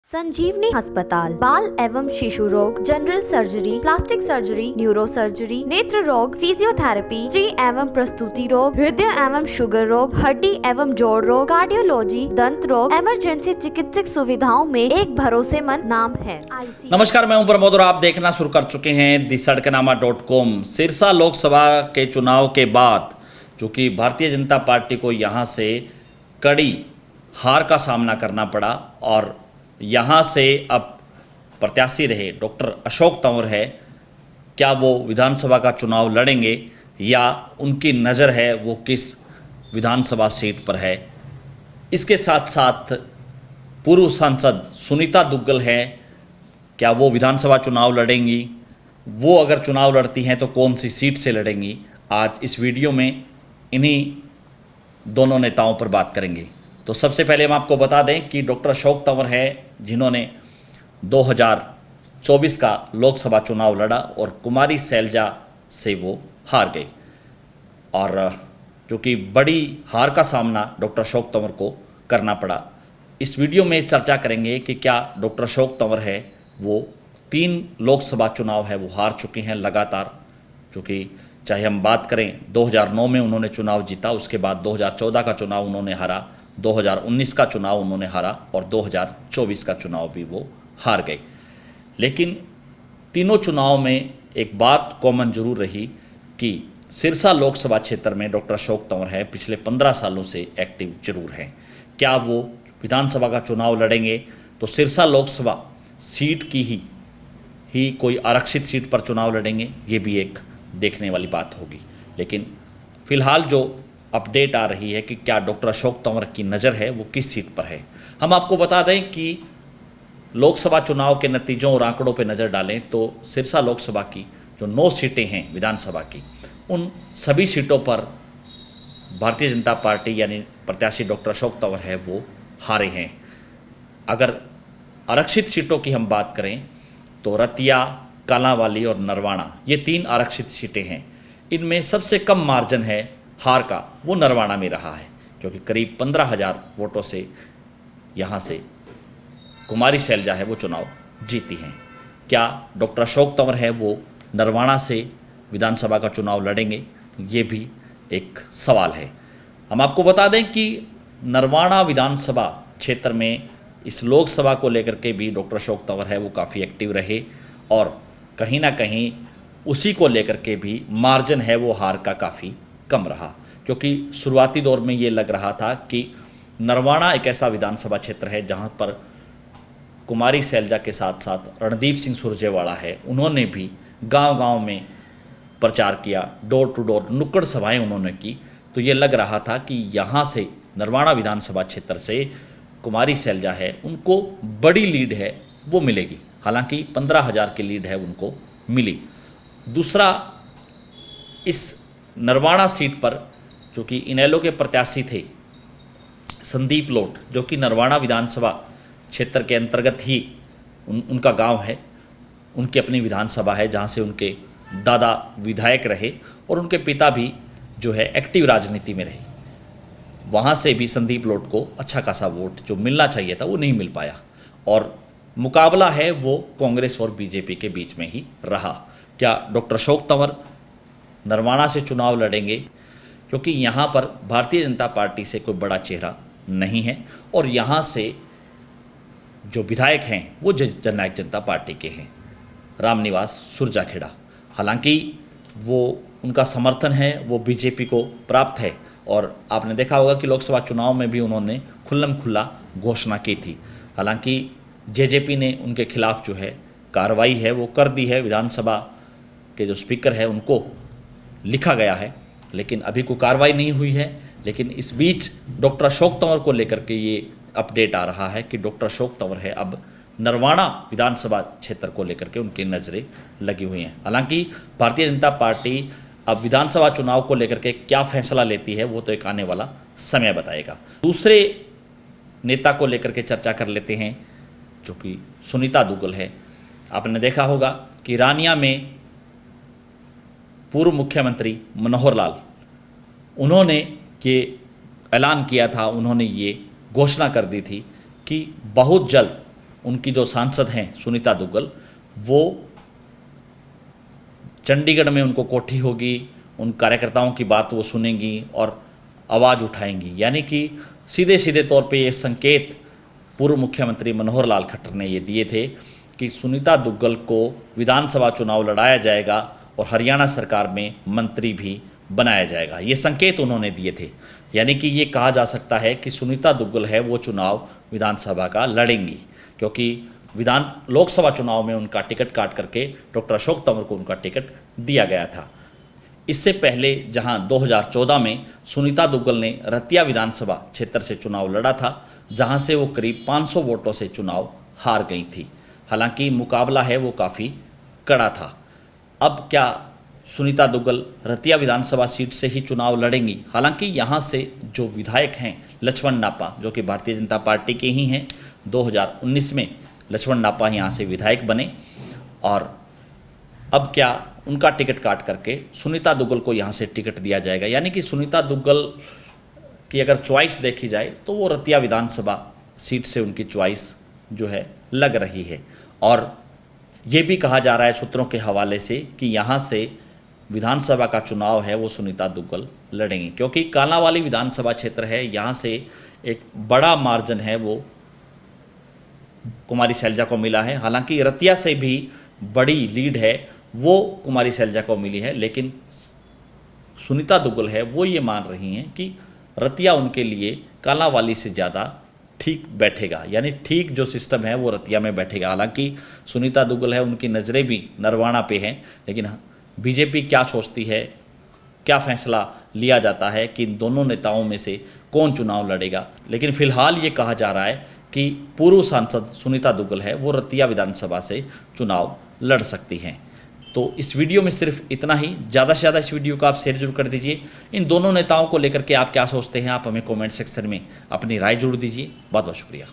संजीवनी अस्पताल बाल एवं शिशु रोग, general surgery, plastic surgery, neuro surgery, नेत्र रोग, फिजियोथेरेपी, स्त्री एवं प्रसूति रोग, हृदय एवं शुगर रोग, हड्डी एवं जोड़ रोग, कार्डियोलॉजी, दंत रोग, इमरजेंसी चिकित्सक सुविधाओं में एक भरोसेमंद नाम है। नमस्कार, मैं हूं प्रमोद और आप देखना शुरू कर चुके हैं दी-सड़कनामा.com। सिरसा लोकसभा के चुनाव के बाद चूँकि भारतीय जनता पार्टी को यहां से कड़ी हार का सामना करना पड़ा और यहाँ से अब प्रत्याशी रहे डॉक्टर अशोक तंवर है, क्या वो विधानसभा का चुनाव लड़ेंगे या उनकी नज़र है वो किस विधानसभा सीट पर है। इसके साथ साथ पूर्व सांसद सुनीता दुग्गल है, क्या वो विधानसभा चुनाव लड़ेंगी, वो अगर चुनाव लड़ती हैं तो कौन सी सीट से लड़ेंगी। आज इस वीडियो में इन्हीं दोनों नेताओं पर बात करेंगे। तो सबसे पहले हम आपको बता दें कि डॉक्टर अशोक तंवर है जिन्होंने 2024 का लोकसभा चुनाव लड़ा और कुमारी शैलजा से वो हार गए और क्योंकि बड़ी हार का सामना डॉक्टर अशोक तंवर को करना पड़ा। इस वीडियो में चर्चा करेंगे कि क्या डॉक्टर अशोक तंवर है वो 3 लोकसभा चुनाव है वो हार चुके हैं लगातार। क्योंकि चाहे हम बात करें 2009 में उन्होंने चुनाव जीता, उसके बाद 2014 का चुनाव उन्होंने हारा, 2019 का चुनाव उन्होंने हारा और 2024 का चुनाव भी वो हार गए। लेकिन तीनों चुनाव में एक बात कॉमन जरूर रही कि सिरसा लोकसभा क्षेत्र में डॉक्टर अशोक तंवर है पिछले 15 सालों से एक्टिव जरूर हैं। क्या वो विधानसभा का चुनाव लड़ेंगे तो सिरसा लोकसभा सीट की ही कोई आरक्षित सीट पर चुनाव लड़ेंगे, ये भी एक देखने वाली बात होगी। लेकिन फिलहाल जो अपडेट आ रही है कि क्या डॉक्टर अशोक तंवर की नज़र है वो किस सीट पर है। हम आपको बता दें कि लोकसभा चुनाव के नतीजों और आंकड़ों पर नज़र डालें तो सिरसा लोकसभा की जो 9 सीटें हैं विधानसभा की, उन सभी सीटों पर भारतीय जनता पार्टी यानी प्रत्याशी डॉक्टर अशोक तंवर है वो हारे हैं। अगर आरक्षित सीटों की हम बात करें तो रतिया, कालांवाली और नरवाना, ये 3 आरक्षित सीटें हैं। इनमें सबसे कम मार्जिन है हार का वो नरवाना में रहा है, क्योंकि करीब 15,000 वोटों से यहाँ से कुमारी शैलजा है वो चुनाव जीती हैं। क्या डॉक्टर अशोक तंवर है वो नरवाना से विधानसभा का चुनाव लड़ेंगे, ये भी एक सवाल है। हम आपको बता दें कि नरवाना विधानसभा क्षेत्र में इस लोकसभा को लेकर के भी डॉक्टर अशोक तंवर है वो काफ़ी एक्टिव रहे और कहीं ना कहीं उसी को लेकर के भी मार्जिन है वो हार का काफ़ी कम रहा। क्योंकि शुरुआती दौर में ये लग रहा था कि नरवाना एक ऐसा विधानसभा क्षेत्र है जहाँ पर कुमारी शैलजा के साथ साथ रणदीप सिंह सुरजेवाला है, उन्होंने भी गांव-गांव में प्रचार किया, डोर टू डोर नुक्कड़ सभाएं उन्होंने की। तो ये लग रहा था कि यहाँ से नरवाना विधानसभा क्षेत्र से कुमारी शैलजा है उनको बड़ी लीड है वो मिलेगी। हालांकि 15,000 की लीड है उनको मिली। दूसरा, इस नरवाना सीट पर जो कि इनेलो के प्रत्याशी थे संदीप लोट, जो कि नरवाना विधानसभा क्षेत्र के अंतर्गत ही उनका गांव है, उनकी अपनी विधानसभा है जहां से उनके दादा विधायक रहे और उनके पिता भी जो है एक्टिव राजनीति में रहे। वहां से भी संदीप लोट को अच्छा खासा वोट जो मिलना चाहिए था वो नहीं मिल पाया और मुकाबला है वो कांग्रेस और बीजेपी के बीच में ही रहा। क्या डॉक्टर अशोक तंवर नरवाना से चुनाव लड़ेंगे, क्योंकि यहाँ पर भारतीय जनता पार्टी से कोई बड़ा चेहरा नहीं है और यहाँ से जो विधायक हैं वो जननायक जनता पार्टी के हैं, रामनिवास सुरजाखेड़ा। हालांकि वो उनका समर्थन है वो बीजेपी को प्राप्त है और आपने देखा होगा कि लोकसभा चुनाव में भी उन्होंने खुल्लम खुल्ला घोषणा की थी। हालांकि जेजेपी ने उनके खिलाफ जो है कार्रवाई है वो कर दी है, विधानसभा के जो स्पीकर है उनको लिखा गया है, लेकिन अभी कोई कार्रवाई नहीं हुई है। लेकिन इस बीच डॉक्टर अशोक तंवर को लेकर के ये अपडेट आ रहा है कि डॉक्टर अशोक तंवर है अब नरवाना विधानसभा क्षेत्र को लेकर के उनकी नज़रें लगी हुई हैं। हालांकि भारतीय जनता पार्टी अब विधानसभा चुनाव को लेकर के क्या फैसला लेती है वो तो एक आने वाला समय बताएगा। दूसरे नेता को लेकर के चर्चा कर लेते हैं जो कि सुनीता दुग्गल है। आपने देखा होगा कि रानिया में पूर्व मुख्यमंत्री मनोहर लाल, उन्होंने ये ऐलान किया था, उन्होंने ये घोषणा कर दी थी कि बहुत जल्द उनकी जो सांसद हैं सुनीता दुग्गल, वो चंडीगढ़ में उनको कोठी होगी, उन कार्यकर्ताओं की बात वो सुनेंगी और आवाज़ उठाएंगी। यानी कि सीधे सीधे तौर पे ये संकेत पूर्व मुख्यमंत्री मनोहर लाल खट्टर ने ये दिए थे कि सुनीता दुग्गल को विधानसभा चुनाव लड़ाया जाएगा और हरियाणा सरकार में मंत्री भी बनाया जाएगा। ये संकेत उन्होंने दिए थे। यानी कि ये कहा जा सकता है कि सुनीता दुग्गल है वो चुनाव विधानसभा का लड़ेंगी, क्योंकि लोकसभा चुनाव में उनका टिकट काट करके डॉक्टर अशोक तंवर को उनका टिकट दिया गया था। इससे पहले जहां 2014 में सुनीता दुग्गल ने रतिया विधानसभा क्षेत्र से चुनाव लड़ा था, जहां से वो करीब 500 वोटों से चुनाव हार गई थी। हालांकि मुकाबला है वो काफ़ी कड़ा था। अब क्या सुनीता दुग्गल रतिया विधानसभा सीट से ही चुनाव लड़ेंगी? हालांकि यहाँ से जो विधायक हैं लक्ष्मण नापा, जो कि भारतीय जनता पार्टी के ही हैं, 2019 में लक्ष्मण नापा यहाँ से विधायक बने, और अब क्या उनका टिकट काट करके सुनीता दुग्गल को यहाँ से टिकट दिया जाएगा? यानी कि सुनीता दुग्गल की अगर चॉइस देखी जाए तो वो रतिया विधानसभा सीट से उनकी चॉइस जो है लग रही है। और ये भी कहा जा रहा है सूत्रों के हवाले से कि यहाँ से विधानसभा का चुनाव है वो सुनीता दुग्गल लड़ेंगी, क्योंकि कालांवाली विधानसभा क्षेत्र है, यहाँ से एक बड़ा मार्जिन है वो कुमारी सैलजा को मिला है। हालांकि रतिया से भी बड़ी लीड है वो कुमारी सैलजा को मिली है, लेकिन सुनीता दुग्गल है वो ये मान रही हैं कि रतिया उनके लिए कालांवाली से ज़्यादा ठीक बैठेगा, यानी ठीक जो सिस्टम है वो रतिया में बैठेगा। हालांकि सुनीता दुग्गल है उनकी नज़रें भी नरवाना पे हैं, लेकिन बीजेपी क्या सोचती है, क्या फैसला लिया जाता है कि इन दोनों नेताओं में से कौन चुनाव लड़ेगा। लेकिन फिलहाल ये कहा जा रहा है कि पूर्व सांसद सुनीता दुग्गल है वो रतिया विधानसभा से चुनाव लड़ सकती हैं। तो इस वीडियो में सिर्फ इतना ही। ज़्यादा से ज़्यादा इस वीडियो को आप शेयर जरूर कर दीजिए। इन दोनों नेताओं को लेकर के आप क्या सोचते हैं, आप हमें कमेंट सेक्शन में अपनी राय जरूर दीजिए। बहुत बहुत शुक्रिया।